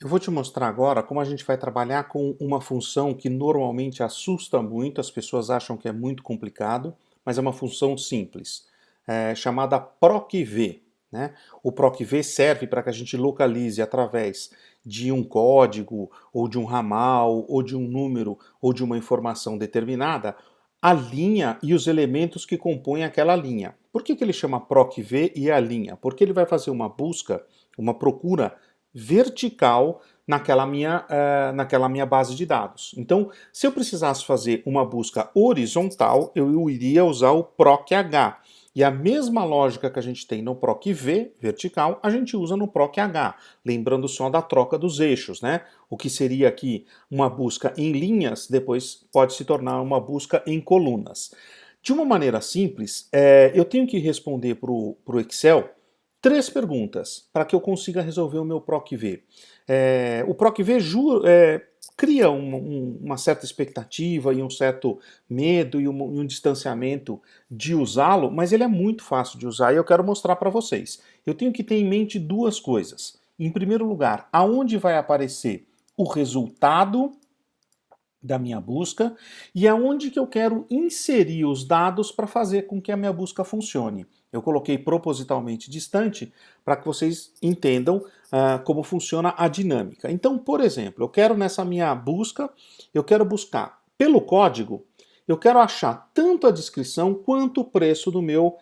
Eu vou te mostrar agora como a gente vai trabalhar com uma função que normalmente assusta muito, as pessoas acham que é muito complicado, mas é uma função simples, chamada procv, né? O procv serve para que a gente localize através de um código, ou de um ramal, ou de um número, ou de uma informação determinada, a linha e os elementos que compõem aquela linha. Por que ele chama procv e a linha? Porque ele vai fazer uma busca, uma procura vertical naquela minha base de dados. Então, se eu precisasse fazer uma busca horizontal, eu iria usar o procH. E a mesma lógica que a gente tem no procv, vertical, a gente usa no procH, lembrando só da troca dos eixos, né? O que seria aqui uma busca em linhas, depois pode se tornar uma busca em colunas. De uma maneira simples, eu tenho que responder para o Excel três perguntas para que eu consiga resolver o meu PROC-V. O PROC-V cria uma certa expectativa e um certo medo e um distanciamento de usá-lo, mas ele é muito fácil de usar e eu quero mostrar para vocês. Eu tenho que ter em mente duas coisas. Em primeiro lugar, aonde vai aparecer o resultado da minha busca e aonde que eu quero inserir os dados para fazer com que a minha busca funcione. Eu coloquei propositalmente distante para que vocês entendam como funciona a dinâmica. Então, por exemplo, eu quero nessa minha busca, eu quero buscar pelo código, eu quero achar tanto a descrição quanto o preço do meu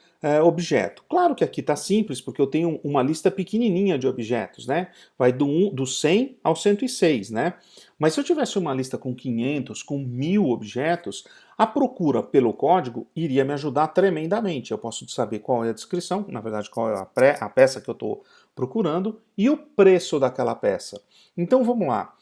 objeto. Claro que aqui está simples, porque eu tenho uma lista pequenininha de objetos, né? Vai do 100 ao 106, né? Mas se eu tivesse uma lista com 500, com 1000 objetos, a procura pelo código iria me ajudar tremendamente. Eu posso saber qual é a descrição, na verdade, qual é a peça que eu estou procurando e o preço daquela peça. Então vamos lá.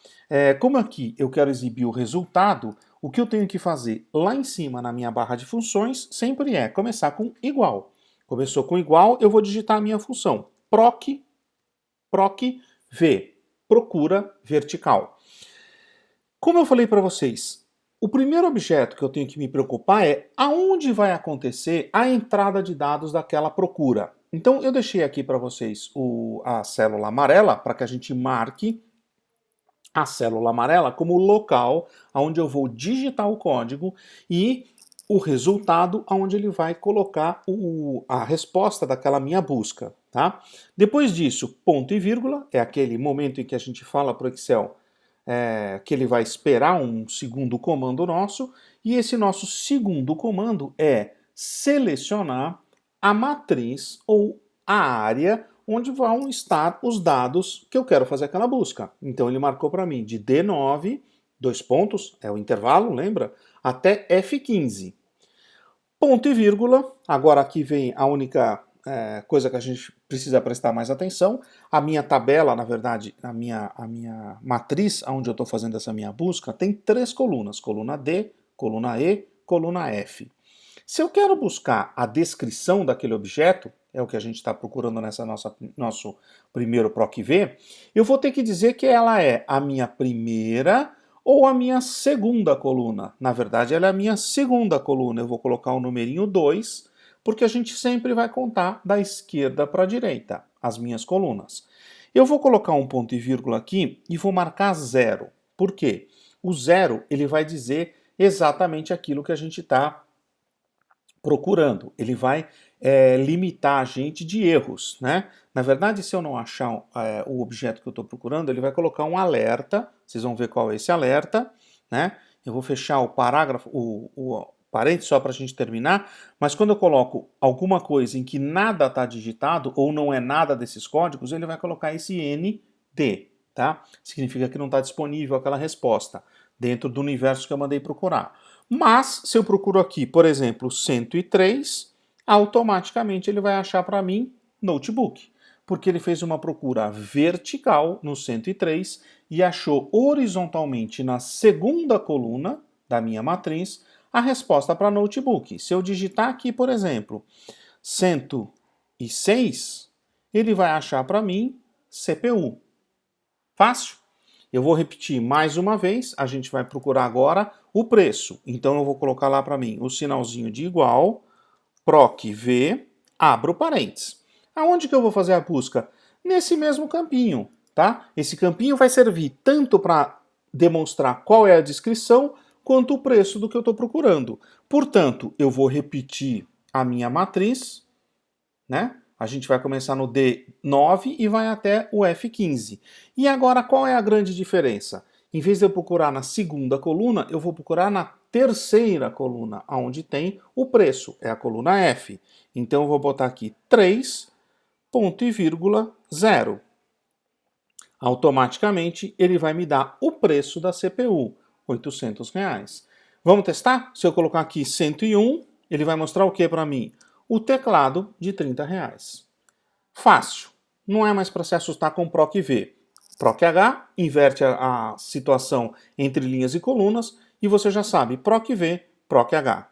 Como aqui eu quero exibir o resultado, o que eu tenho que fazer lá em cima na minha barra de funções sempre é começar com igual. Começou com igual, eu vou digitar a minha função proc v, procura vertical. Como eu falei para vocês, o primeiro objeto que eu tenho que me preocupar é aonde vai acontecer a entrada de dados daquela procura. Então eu deixei aqui para vocês a célula amarela para que a gente marque a célula amarela como local onde eu vou digitar o código e o resultado onde ele vai colocar a resposta daquela minha busca. Tá? Depois disso, ponto e vírgula, é aquele momento em que a gente fala para o Excel que ele vai esperar um segundo comando nosso, e esse nosso segundo comando é selecionar a matriz ou a área onde vão estar os dados que eu quero fazer aquela busca. Então ele marcou para mim de D9, dois pontos, é o intervalo, lembra? Até F15. Ponto e vírgula, agora aqui vem a única coisa que a gente precisa prestar mais atenção. A minha tabela, na verdade, a minha matriz, onde eu estou fazendo essa minha busca, tem três colunas: coluna D, coluna E, coluna F. Se eu quero buscar a descrição daquele objeto, é o que a gente está procurando nessa nosso primeiro PROC-V, eu vou ter que dizer que ela é a minha primeira ou a minha segunda coluna. Na verdade, ela é a minha segunda coluna. Eu vou colocar o numerinho 2, porque a gente sempre vai contar da esquerda para a direita, as minhas colunas. Eu vou colocar um ponto e vírgula aqui e vou marcar 0. Por quê? O 0 ele vai dizer exatamente aquilo que a gente está procurando. Ele vai limitar a gente de erros, né? Na verdade, se eu não achar o objeto que eu estou procurando, ele vai colocar um alerta. Vocês vão ver qual é esse alerta, né? Eu vou fechar o parágrafo, o parênteses só para a gente terminar, mas quando eu coloco alguma coisa em que nada está digitado ou não é nada desses códigos, ele vai colocar esse ND, tá? Significa que não está disponível aquela resposta dentro do universo que eu mandei procurar. Mas, se eu procuro aqui, por exemplo, 103, automaticamente ele vai achar para mim notebook, porque ele fez uma procura vertical no 103 e achou horizontalmente na segunda coluna da minha matriz a resposta para notebook. Se eu digitar aqui, por exemplo, 106, ele vai achar para mim CPU. Fácil? Eu vou repetir mais uma vez, a gente vai procurar agora o preço. Então eu vou colocar lá para mim o sinalzinho de igual, PROC-V, abro parênteses. Aonde que eu vou fazer a busca? Nesse mesmo campinho. tá? Esse campinho vai servir tanto para demonstrar qual é a descrição, quanto o preço do que eu estou procurando. Portanto, eu vou repetir a minha matriz, né? A gente vai começar no D9 e vai até o F15. E agora, qual é a grande diferença? Em vez de eu procurar na segunda coluna, eu vou procurar na terceira coluna, onde tem o preço, é a coluna F. Então, eu vou botar aqui 3, ponto e vírgula 0. Automaticamente, ele vai me dar o preço da CPU, R$ 800. Vamos testar? Se eu colocar aqui 101, ele vai mostrar o que para mim? O teclado de R$ 30. Fácil. Não é mais para se assustar com PROC V. PROC H inverte a situação entre linhas e colunas e você já sabe, PROC V, PROC H.